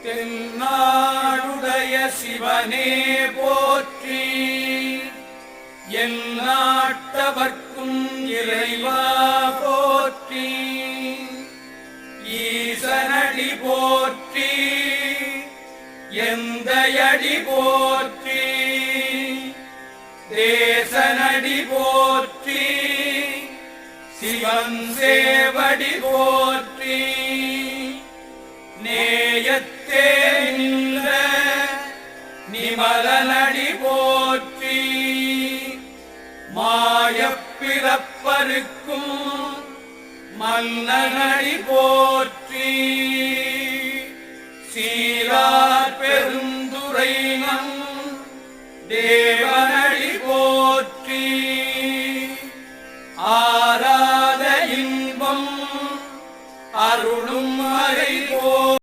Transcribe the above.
தென்னாடுடைய சிவனே போற்றி, எந்நாட்டவர்க்கும் இறைவா போற்றி, ஈசனடி போற்றி, எந்தையடி போற்றி, தேசனடி போற்றி, சிவன் சேவடி போற்றி, நேயத்தே நின்ற நிமலனடி போற்றி, மாயப்பிறப்பருக்கும் மன்னனடி போற்றி, சீரார் பெருந்துரை நம் தேவன